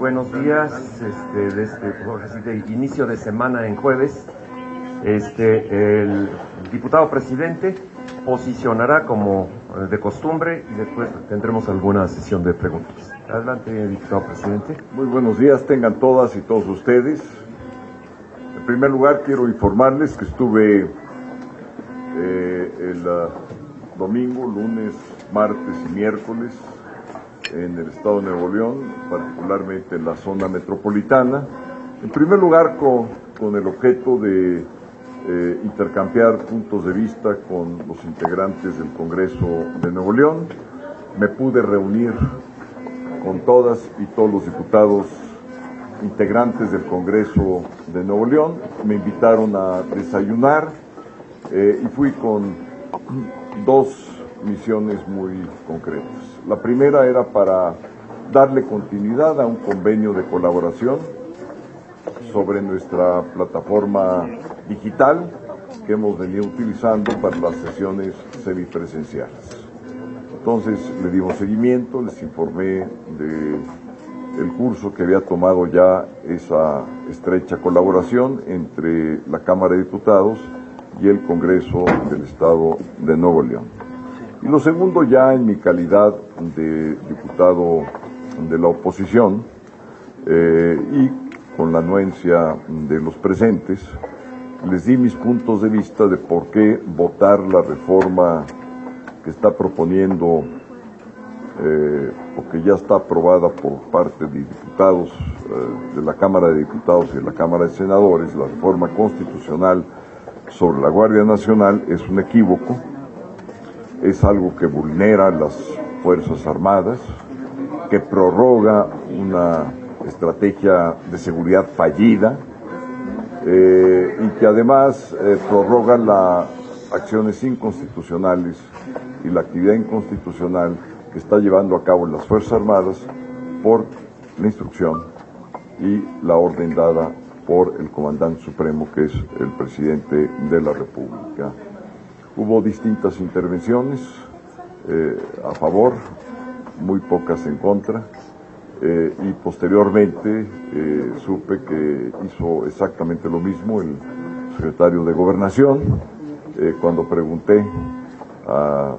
buenos días. De inicio de semana en jueves, el diputado presidente posicionará como de costumbre y después tendremos alguna sesión de preguntas. Adelante, diputado presidente. Muy buenos días, tengan todas y todos ustedes. En primer lugar, quiero informarles que estuve el domingo, lunes, martes y miércoles en el estado de Nuevo León, particularmente en la zona metropolitana. En primer lugar, con el objeto de intercambiar puntos de vista con los integrantes del Congreso de Nuevo León. Me pude reunir con todas y todos los diputados integrantes del Congreso de Nuevo León. Me invitaron a desayunar y fui con dos misiones muy concretas. La primera era para darle continuidad a un convenio de colaboración sobre nuestra plataforma digital que hemos venido utilizando para las sesiones semipresenciales. Entonces le dimos seguimiento, les informé del curso que había tomado ya esa estrecha colaboración entre la Cámara de Diputados y el Congreso del Estado de Nuevo León. Y lo segundo, ya en mi calidad de diputado de la oposición y con la anuencia de los presentes, les di mis puntos de vista de por qué votar la reforma que está proponiendo o que ya está aprobada por parte de diputados de la Cámara de Diputados y de la Cámara de Senadores, la reforma constitucional sobre la Guardia Nacional. Es un equívoco, es algo que vulnera las Fuerzas Armadas, que prorroga una estrategia de seguridad fallida y que además prorroga las acciones inconstitucionales y la actividad inconstitucional que está llevando a cabo las Fuerzas Armadas por la instrucción y la orden dada por el comandante supremo, que es el presidente de la República. Hubo distintas intervenciones a favor, muy pocas en contra, y posteriormente supe que hizo exactamente lo mismo el secretario de Gobernación. Cuando pregunté a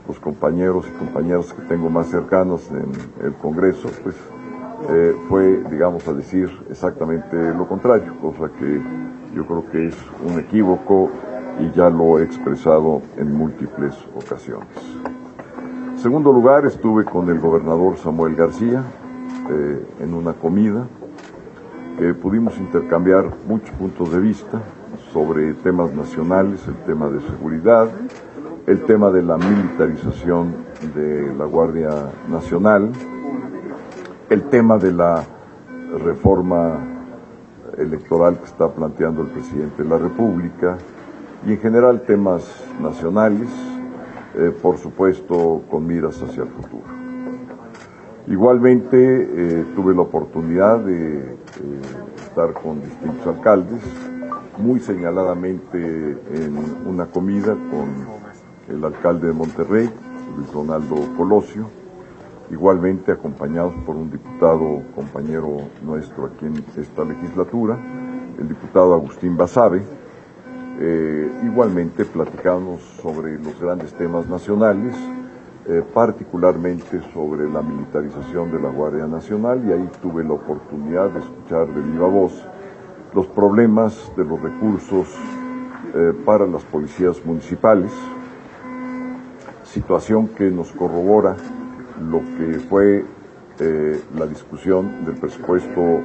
los compañeros y compañeras que tengo más cercanos en el Congreso, pues fue, digamos, a decir exactamente lo contrario, cosa que yo creo que es un equívoco y ya lo he expresado en múltiples ocasiones. En segundo lugar, estuve con el gobernador Samuel García en una comida. Pudimos intercambiar muchos puntos de vista sobre temas nacionales, el tema de seguridad, el tema de la militarización de la Guardia Nacional, el tema de la reforma electoral que está planteando el presidente de la República y en general temas nacionales, por supuesto con miras hacia el futuro. Igualmente tuve la oportunidad de estar con distintos alcaldes, muy señaladamente en una comida con el alcalde de Monterrey, Luis Donaldo Colosio, igualmente acompañados por un diputado compañero nuestro aquí en esta legislatura, el diputado Agustín Basabe. Igualmente platicamos sobre los grandes temas nacionales, particularmente sobre la militarización de la Guardia Nacional, y ahí tuve la oportunidad de escuchar de viva voz los problemas de los recursos para las policías municipales, situación que nos corrobora lo que fue la discusión del presupuesto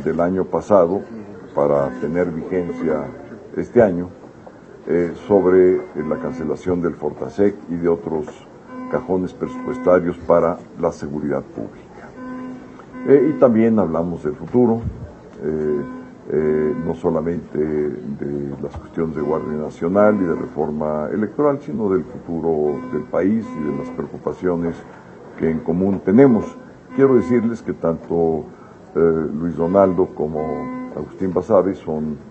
del año pasado para tener vigencia este año sobre la cancelación del Fortasec y de otros cajones presupuestarios para la seguridad pública. Y también hablamos del futuro, no solamente de las cuestiones de Guardia Nacional y de reforma electoral, sino del futuro del país y de las preocupaciones que en común tenemos. Quiero decirles que tanto Luis Donaldo como Agustín Basabe son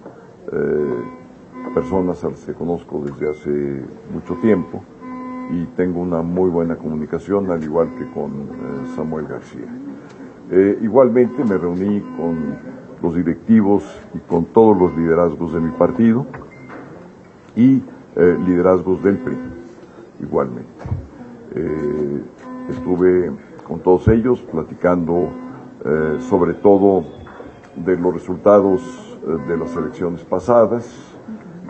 personas a las que conozco desde hace mucho tiempo y tengo una muy buena comunicación, al igual que con Samuel García. Igualmente me reuní con los directivos y con todos los liderazgos de mi partido y liderazgos del PRI, igualmente. Estuve con todos ellos platicando sobre todo de los resultados de las elecciones pasadas,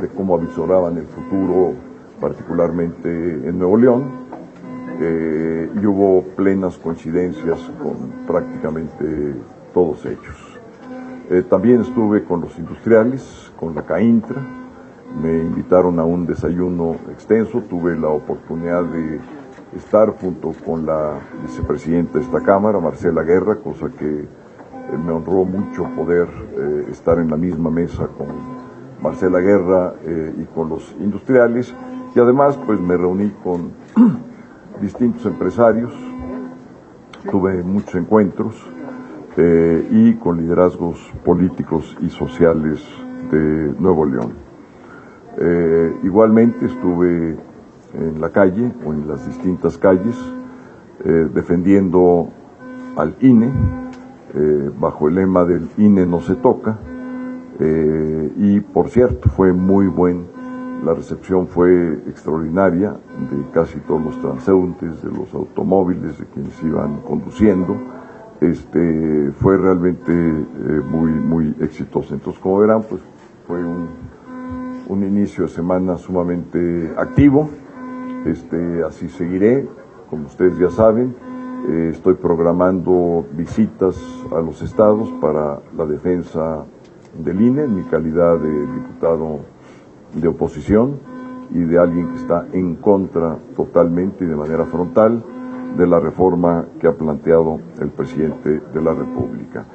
de cómo avisoraban el futuro, particularmente en Nuevo León, y hubo plenas coincidencias con prácticamente todos ellos. También estuve con los industriales, con la CAINTRA, me invitaron a un desayuno extenso, tuve la oportunidad de estar junto con la vicepresidenta de esta Cámara, Marcela Guerra, cosa que me honró mucho poder estar en la misma mesa con Marcela Guerra y con los industriales, y además pues me reuní con distintos empresarios, tuve muchos encuentros y con liderazgos políticos y sociales de Nuevo León. Igualmente estuve en la calle o en las distintas calles defendiendo al INE bajo el lema del INE no se toca, y por cierto fue muy buena, la recepción fue extraordinaria de casi todos los transeúntes, de los automóviles, de quienes iban conduciendo. Fue realmente muy exitoso. Entonces, como verán, pues fue un inicio de semana sumamente activo. Así seguiré, como ustedes ya saben. Estoy programando visitas a los estados para la defensa del INE en mi calidad de diputado de oposición y de alguien que está en contra totalmente y de manera frontal de la reforma que ha planteado el presidente de la República.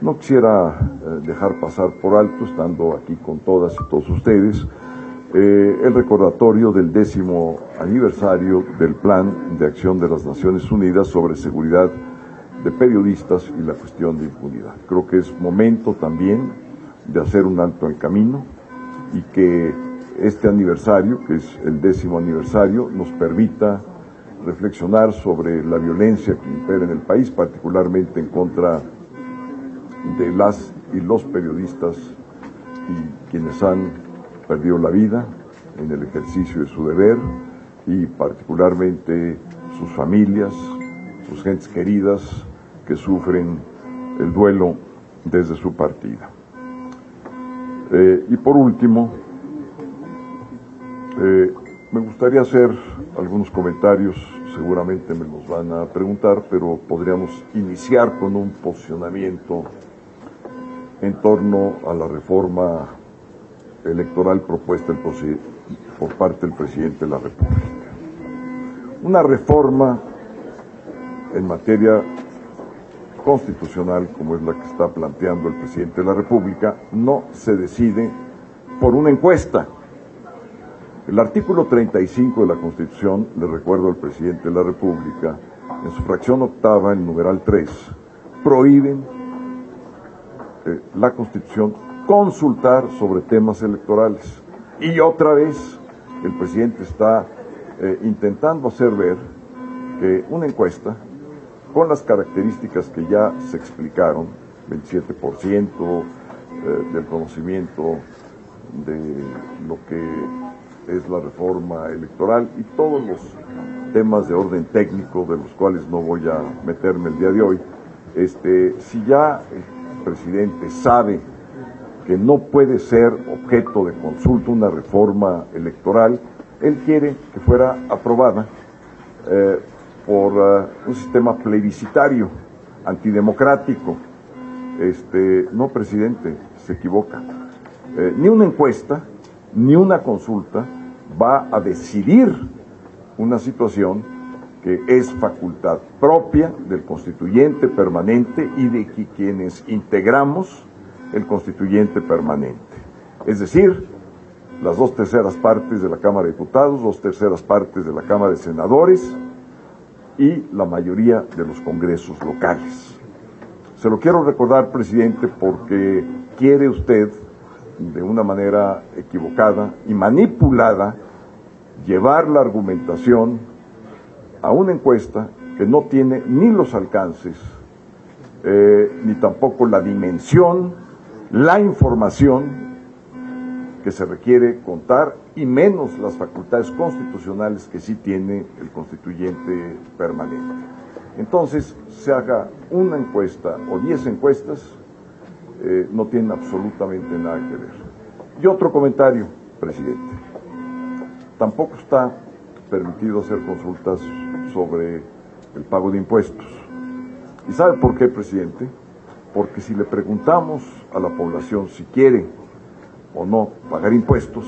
No quisiera dejar pasar por alto, estando aquí con todas y todos ustedes, el recordatorio del 10º aniversario del Plan de Acción de las Naciones Unidas sobre seguridad de periodistas y la cuestión de impunidad. Creo que es momento también de hacer un alto en camino y que este aniversario, que es el 10º aniversario, nos permita reflexionar sobre la violencia que impera en el país, particularmente en contra de las y los periodistas y quienes han perdido la vida en el ejercicio de su deber, y particularmente sus familias, sus gentes queridas que sufren el duelo desde su partida. Y por último, me gustaría hacer algunos comentarios, seguramente me los van a preguntar, pero podríamos iniciar con un posicionamiento en torno a la reforma electoral propuesta por parte del presidente de la República. Una reforma en materia constitucional, como es la que está planteando el presidente de la República, no se decide por una encuesta. El artículo 35 de la Constitución, le recuerdo al presidente de la República, en su fracción octava, el numeral 3, prohíben la Constitución consultar sobre temas electorales. Y otra vez el presidente está intentando hacer ver que una encuesta con las características que ya se explicaron, 27% del conocimiento de lo que es la reforma electoral y todos los temas de orden técnico de los cuales no voy a meterme el día de hoy, si ya el presidente sabe que no puede ser objeto de consulta una reforma electoral, él quiere que fuera aprobada por un sistema plebiscitario, antidemocrático. No, presidente, se equivoca. Ni una encuesta, ni una consulta va a decidir una situación que es facultad propia del constituyente permanente y de quienes integramos el constituyente permanente. Es decir, las 2/3 partes de la Cámara de Diputados, 2/3 partes de la Cámara de Senadores y la mayoría de los congresos locales. Se lo quiero recordar, presidente, porque quiere usted, de una manera equivocada y manipulada, llevar la argumentación a una encuesta que no tiene ni los alcances ni tampoco la dimensión, la información que se requiere contar, y menos las facultades constitucionales que sí tiene el constituyente permanente. Entonces, se haga una encuesta o 10 encuestas, no tienen absolutamente nada que ver. Y otro comentario, presidente. Tampoco está permitido hacer consultas sobre el pago de impuestos. ¿Y sabe por qué, presidente? Porque si le preguntamos a la población si quiere o no pagar impuestos,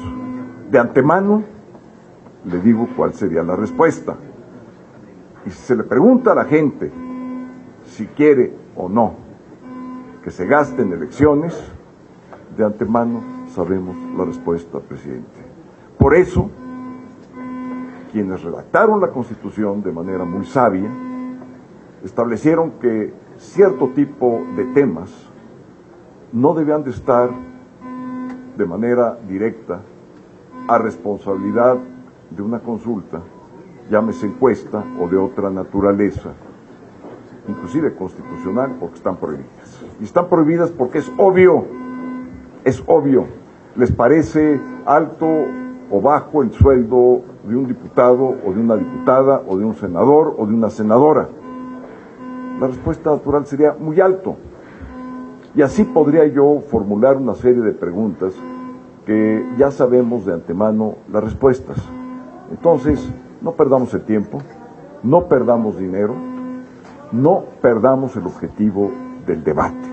de antemano le digo cuál sería la respuesta. Y si se le pregunta a la gente si quiere o no que se gaste en elecciones, de antemano sabemos la respuesta, presidente. Por eso, quienes redactaron la Constitución de manera muy sabia, establecieron que cierto tipo de temas no debían de estar de manera directa a responsabilidad de una consulta, llámese encuesta o de otra naturaleza, inclusive constitucional, porque están prohibidas. Y están prohibidas porque es obvio, les parece alto o bajo el sueldo de un diputado o de una diputada o de un senador o de una senadora. La respuesta natural sería muy alto. Y así podría yo formular una serie de preguntas que ya sabemos de antemano las respuestas. Entonces, no perdamos el tiempo, no perdamos dinero, no perdamos el objetivo del debate.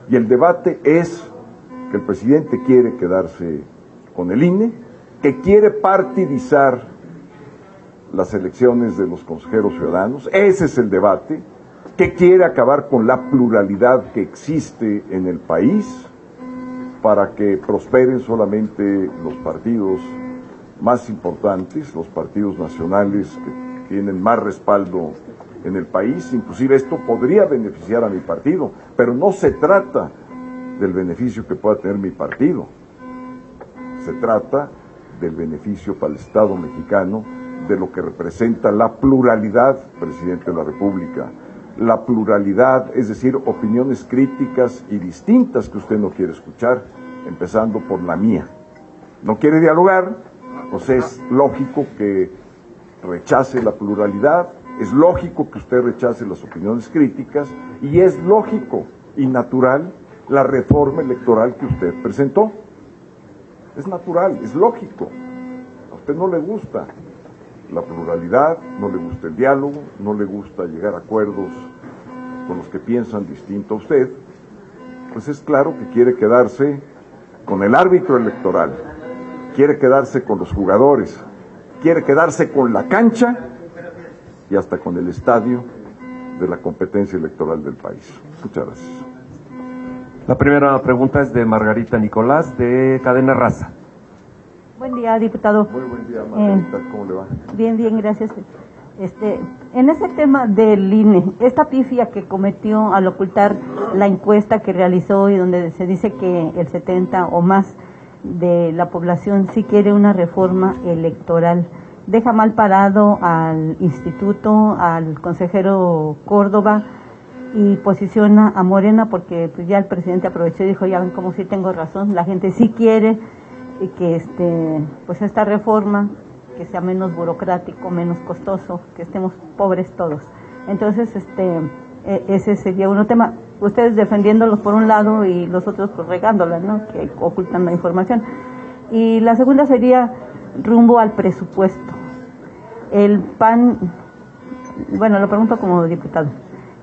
Y el debate es que el presidente quiere quedarse con el INE, que quiere partidizar las elecciones de los consejeros ciudadanos, ese es el debate, que quiere acabar con la pluralidad que existe en el país para que prosperen solamente los partidos más importantes, los partidos nacionales que tienen más respaldo en el país. Inclusive esto podría beneficiar a mi partido, pero no se trata del beneficio que pueda tener mi partido, se trata del beneficio para el Estado mexicano, de lo que representa la pluralidad, presidente de la República, la pluralidad, es decir, opiniones críticas y distintas que usted no quiere escuchar, empezando por la mía. No quiere dialogar, pues es lógico que rechace la pluralidad, es lógico que usted rechace las opiniones críticas, y es lógico y natural la reforma electoral que usted presentó. Es natural, es lógico. A usted no le gusta la pluralidad, no le gusta el diálogo, no le gusta llegar a acuerdos con los que piensan distinto a usted, pues es claro que quiere quedarse con el árbitro electoral, quiere quedarse con los jugadores, quiere quedarse con la cancha y hasta con el estadio de la competencia electoral del país. Muchas gracias. La primera pregunta es de Margarita Nicolás, de Cadena Raza. Buen día, diputado. Muy buen día, Margarita. ¿Cómo le va? Bien, gracias. En ese tema del INE, esta pifia que cometió al ocultar la encuesta que realizó y donde se dice que el 70 o más de la población sí quiere una reforma electoral, deja mal parado al instituto, al consejero Córdoba, y posiciona a Morena, porque pues ya el presidente aprovechó y dijo, ya ven como sí tengo razón, la gente sí quiere que pues esta reforma, que sea menos burocrático, menos costoso, que estemos pobres todos. Entonces, ese sería un tema, ustedes defendiéndolos por un lado y los otros pues regándola, ¿no?, que ocultan la información. Y la segunda sería rumbo al presupuesto. El PAN, bueno, lo pregunto como diputado,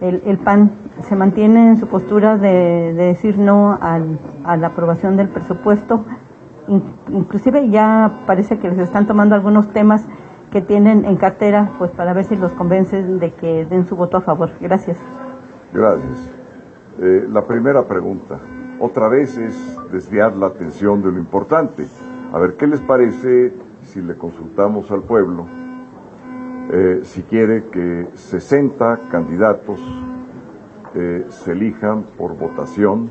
el PAN se mantiene en su postura de decir no a la aprobación del presupuesto. Inclusive ya parece que les están tomando algunos temas que tienen en cartera, pues para ver si los convencen de que den su voto a favor. Gracias. Gracias. La primera pregunta, otra vez, es desviar la atención de lo importante. A ver, ¿qué les parece si le consultamos al pueblo si quiere que 60 candidatos se elijan por votación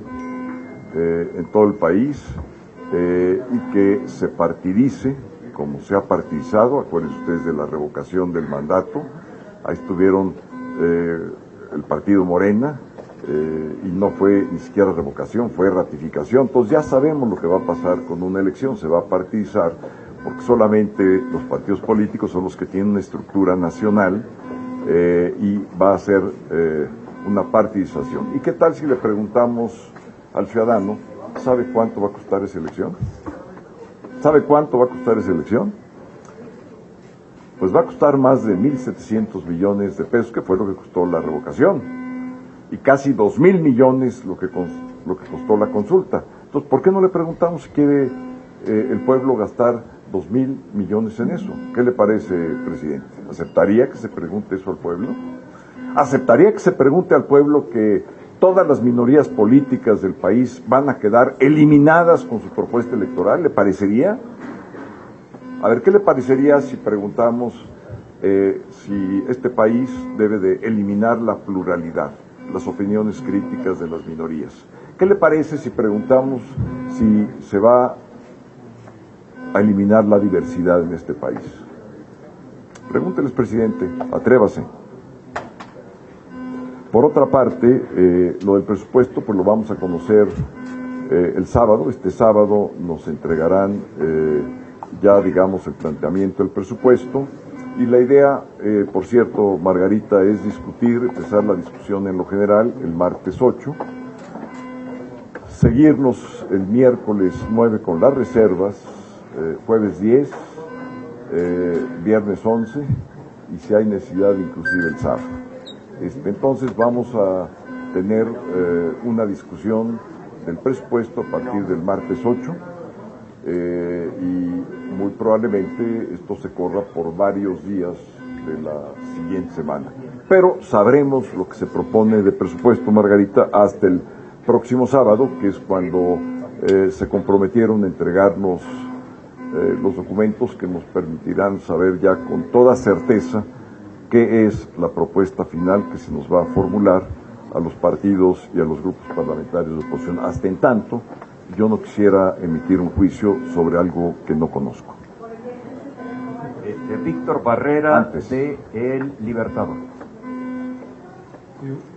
en todo el país y que se partidice como se ha partidizado? Acuérdense ustedes de la revocación del mandato, ahí estuvieron el partido Morena, y no fue ni siquiera revocación, fue ratificación. Entonces ya sabemos lo que va a pasar con una elección, se va a partidizar, porque solamente los partidos políticos son los que tienen una estructura nacional y va a ser una partidización. ¿Y qué tal si le preguntamos al ciudadano, ¿sabe cuánto va a costar esa elección? ¿Sabe cuánto va a costar esa elección? Pues va a costar más de 1.700 millones de pesos, que fue lo que costó la revocación, y casi 2.000 millones lo que costó la consulta. Entonces, ¿por qué no le preguntamos si quiere el pueblo gastar 2.000 millones en eso? ¿Qué le parece, presidente? ¿Aceptaría que se pregunte eso al pueblo? ¿Aceptaría que se pregunte al pueblo que todas las minorías políticas del país van a quedar eliminadas con su propuesta electoral? ¿Le parecería? A ver, ¿qué le parecería si preguntamos si este país debe de eliminar la pluralidad, las opiniones críticas de las minorías? ¿Qué le parece si preguntamos si se va a eliminar la diversidad en este país? Pregúnteles, presidente, atrévase. Por otra parte, lo del presupuesto, pues lo vamos a conocer el sábado. Este sábado nos entregarán ya, digamos, el planteamiento del presupuesto. Y la idea, por cierto, Margarita, es empezar la discusión en lo general el martes 8, seguirnos el miércoles 9 con las reservas, jueves 10, viernes 11 y si hay necesidad inclusive el sábado. Entonces vamos a tener una discusión del presupuesto a partir del martes 8 y muy probablemente esto se corra por varios días de la siguiente semana. Pero sabremos lo que se propone de presupuesto, Margarita, hasta el próximo sábado, que es cuando se comprometieron a entregarnos los documentos que nos permitirán saber ya con toda certeza qué es la propuesta final que se nos va a formular a los partidos y a los grupos parlamentarios de oposición. Hasta en tanto, yo no quisiera emitir un juicio sobre algo que no conozco. Víctor Barrera, de El Libertador.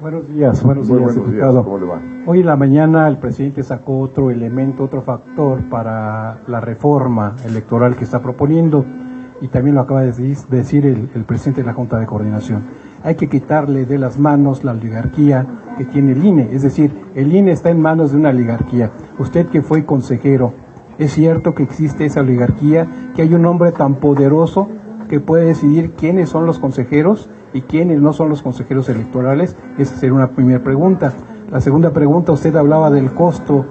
Buenos días, diputado. ¿Cómo le va? Hoy en la mañana el presidente sacó otro elemento, otro factor para la reforma electoral que está proponiendo, y también lo acaba de decir el presidente de la Junta de Coordinación. Hay que quitarle de las manos la oligarquía que tiene el INE, es decir, el INE está en manos de una oligarquía. Usted que fue consejero, ¿es cierto que existe esa oligarquía, que hay un hombre tan poderoso que puede decidir quiénes son los consejeros y quiénes no son los consejeros electorales? Esa sería una primera pregunta. La segunda pregunta, usted hablaba del costo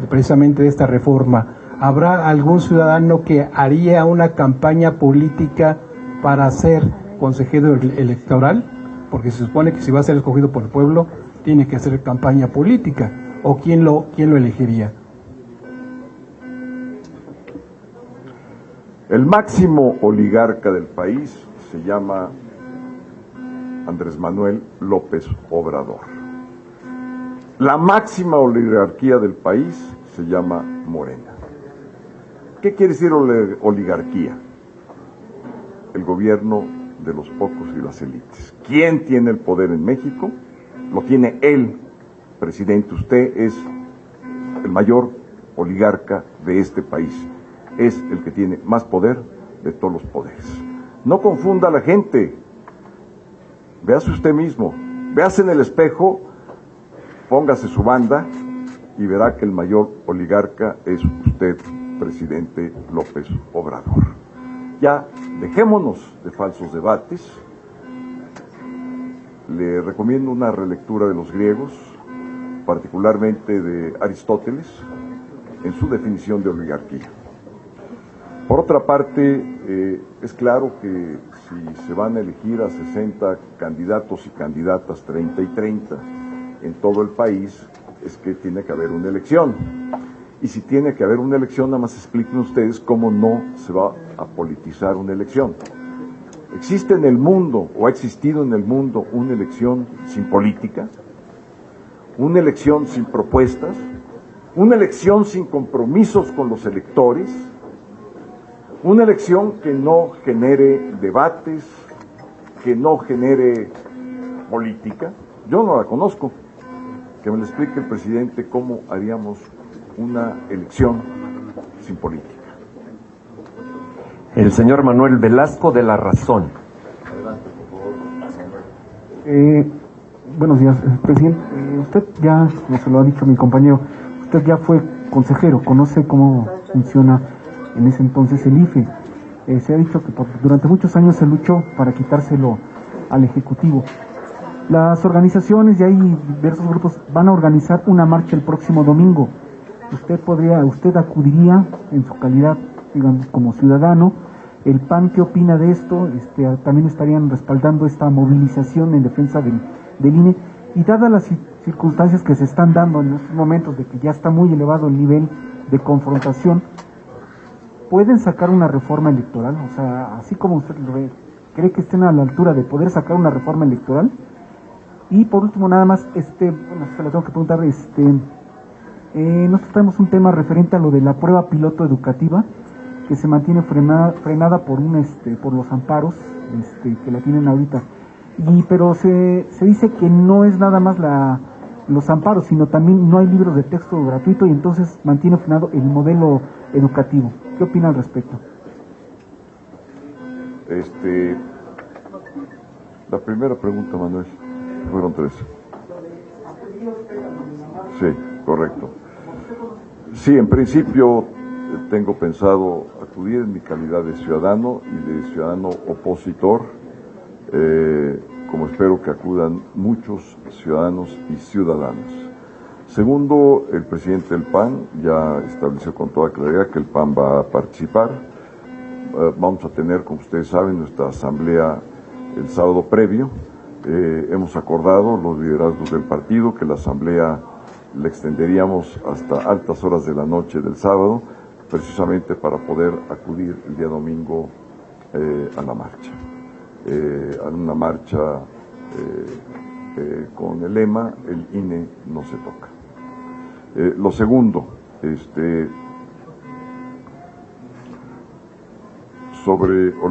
precisamente de esta reforma. ¿Habrá algún ciudadano que haría una campaña política para ser consejero electoral? Porque se supone que si va a ser escogido por el pueblo, tiene que hacer campaña política. ¿O quién lo elegiría? El máximo oligarca del país se llama Andrés Manuel López Obrador. La máxima oligarquía del país se llama Morena. ¿Qué quiere decir oligarquía? El gobierno de los pocos y las élites. ¿Quién tiene el poder en México? Lo tiene él, presidente. Usted es el mayor oligarca de este país. Es el que tiene más poder de todos los poderes. No confunda a la gente. Véase usted mismo. Véase en el espejo, póngase su banda y verá que el mayor oligarca es usted, presidente López Obrador. Ya dejémonos de falsos debates. Le recomiendo una relectura de los griegos, particularmente de Aristóteles, en su definición de oligarquía. Por otra parte, es claro que si se van a elegir a 60 candidatos y candidatas, 30 y 30, en todo el país, es que tiene que haber una elección. Y si tiene que haber una elección, nada más expliquen ustedes cómo no se va a politizar una elección. ¿Existe en el mundo, o ha existido en el mundo, una elección sin política? ¿Una elección sin propuestas? ¿Una elección sin compromisos con los electores? ¿Una elección que no genere debates, que no genere política? Yo no la conozco. que me lo explique el presidente cómo haríamos una elección sin política. El señor Manuel Velasco de La Razón. Buenos días, presidente. Usted ya, no se lo ha dicho mi compañero, usted ya fue consejero, conoce cómo funciona en ese entonces el IFE. Se ha dicho que durante muchos años se luchó para quitárselo al Ejecutivo. Las organizaciones y hay diversos grupos van a organizar una marcha el próximo domingo. Usted acudiría en su calidad, digamos, como ciudadano. ¿El PAN qué opina de esto? También estarían respaldando esta movilización en defensa del INE. Y dadas las circunstancias que se están dando en estos momentos de que ya está muy elevado el nivel de confrontación, ¿pueden sacar una reforma electoral? O sea, así como usted lo ve, ¿cree que estén a la altura de poder sacar una reforma electoral? Y por último, nada más, se le tengo que preguntar, nosotros tenemos un tema referente a lo de la prueba piloto educativa, que se mantiene frenada por por los amparos, que la tienen ahorita. Pero se dice que no es nada más los amparos, sino también no hay libros de texto gratuito y entonces mantiene frenado el modelo educativo. ¿Qué opina al respecto? La primera pregunta, Manuel, fueron 3. Sí, correcto. Sí, en principio tengo pensado acudir en mi calidad de ciudadano y de ciudadano opositor, como espero que acudan muchos ciudadanos y ciudadanas. Segundo, el presidente del PAN ya estableció con toda claridad que el PAN va a participar. Vamos a tener, como ustedes saben, nuestra asamblea el sábado previo. Hemos acordado, los liderazgos del partido, que la asamblea la extenderíamos hasta altas horas de la noche del sábado, precisamente para poder acudir el día domingo a la marcha. A una marcha con el lema, el INE no se toca. Lo segundo,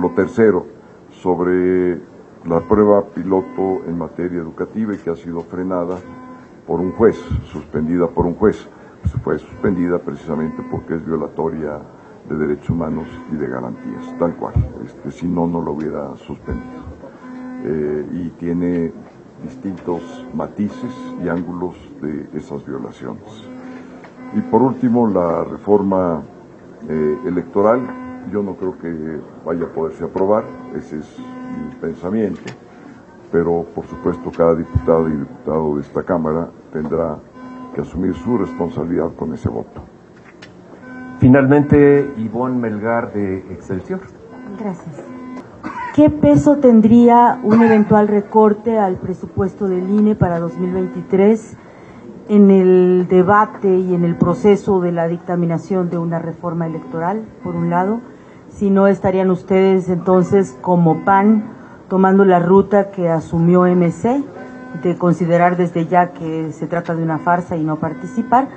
lo tercero, sobre la prueba piloto en materia educativa y que ha sido frenada por un juez, suspendida por un juez. Fue suspendida precisamente porque es violatoria de derechos humanos y de garantías, tal cual. Si no, no lo hubiera suspendido. Y tiene distintos matices y ángulos de esas violaciones. Y por último, la reforma electoral, yo no creo que vaya a poderse aprobar, ese es mi pensamiento, pero por supuesto cada diputada y diputado de esta Cámara tendrá que asumir su responsabilidad con ese voto. Finalmente, Ivonne Melgar de Excelsior. Gracias. ¿Qué peso tendría un eventual recorte al presupuesto del INE para 2023 en el debate y en el proceso de la dictaminación de una reforma electoral, por un lado? Si no, ¿estarían ustedes entonces como PAN tomando la ruta que asumió MC, de considerar desde ya que se trata de una farsa y no participar?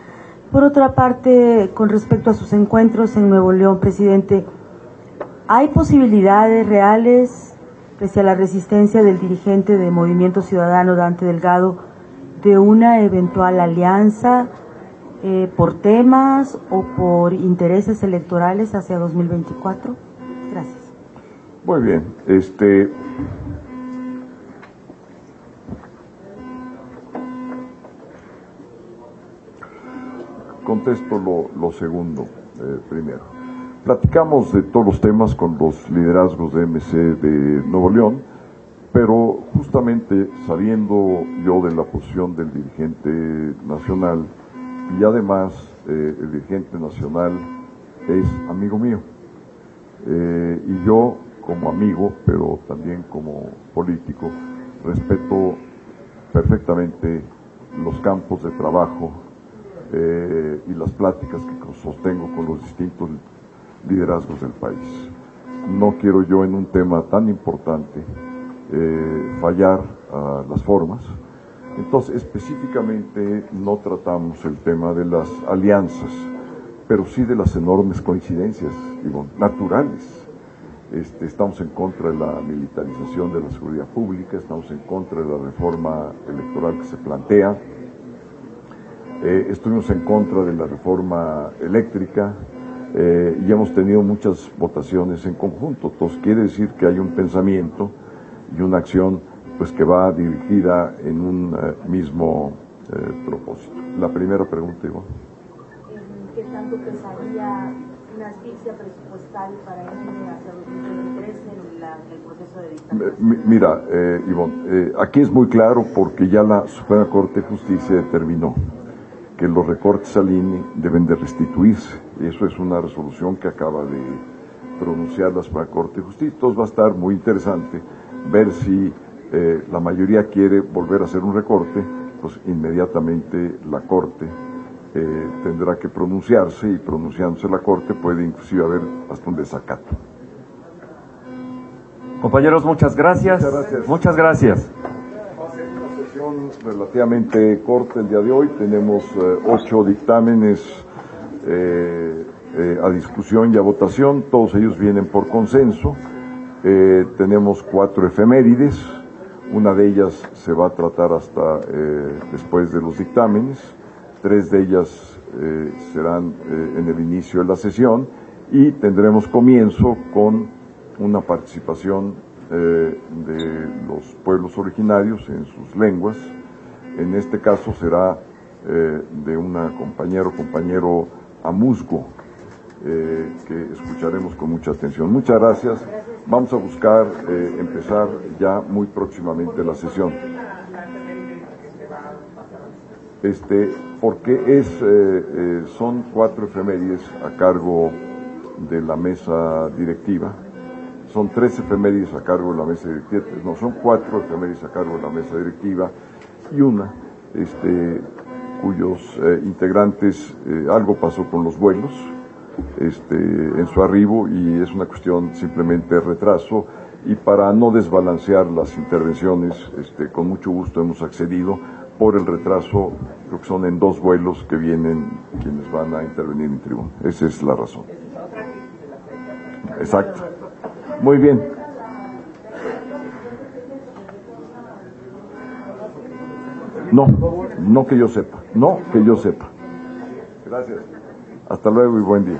Por otra parte, con respecto a sus encuentros en Nuevo León, presidente, ¿hay posibilidades reales, pese a la resistencia del dirigente de Movimiento Ciudadano, Dante Delgado, de una eventual alianza por temas o por intereses electorales hacia 2024? Gracias. Muy bien, contesto lo segundo primero. Platicamos de todos los temas con los liderazgos de MC de Nuevo León, pero justamente sabiendo yo de la posición del dirigente nacional, y además el dirigente nacional es amigo mío, y yo como amigo, pero también como político, respeto perfectamente los campos de trabajo y las pláticas que sostengo con los distintos liderazgos del país. No quiero yo en un tema tan importante fallar a las formas. Entonces, específicamente no tratamos el tema de las alianzas, pero sí de las enormes coincidencias, digo, naturales. Estamos en contra de la militarización de la seguridad pública, estamos en contra de la reforma electoral que se plantea, estuvimos en contra de la reforma eléctrica y hemos tenido muchas votaciones en conjunto. Entonces quiere decir que hay un pensamiento y una acción pues que va dirigida en un mismo propósito. La primera pregunta, Ivonne. ¿Qué tanto pesaría una asfixia presupuestal para el año hacia 2023 en el proceso de dictamen? Mira, Ivonne, aquí es muy claro porque ya la Suprema Corte de Justicia determinó que los recortes al INE deben de restituirse. Y eso es una resolución que acaba de pronunciar la Suprema Corte de Justicia. Entonces va a estar muy interesante ver si la mayoría quiere volver a hacer un recorte, pues inmediatamente la Corte tendrá que pronunciarse, y pronunciándose la Corte puede inclusive haber hasta un desacato. Compañeros, muchas gracias. Muchas gracias. Una sesión relativamente corta el día de hoy. Tenemos 8 dictámenes a discusión y a votación. Todos ellos vienen por consenso. Tenemos 4 efemérides. Una de ellas se va a tratar hasta después de los dictámenes. 3 de ellas serán en el inicio de la sesión, y tendremos comienzo con una participación de los pueblos originarios en sus lenguas. En este caso será de una compañero amuzgo, que escucharemos con mucha atención. Muchas gracias. Vamos a buscar empezar ya muy próximamente la sesión. Porque son 4 efemérides a cargo de la mesa directiva. Son 3 efemérides a cargo de la mesa directiva, no, son 4 efemérides a cargo de la mesa directiva, y una cuyos integrantes, algo pasó con los vuelos en su arribo, y es una cuestión simplemente de retraso, y para no desbalancear las intervenciones, con mucho gusto hemos accedido por el retraso. Creo que son en 2 vuelos que vienen quienes van a intervenir en tribuna. Esa es la razón. Exacto. Muy bien. No que yo sepa. Gracias. Hasta luego y buen día.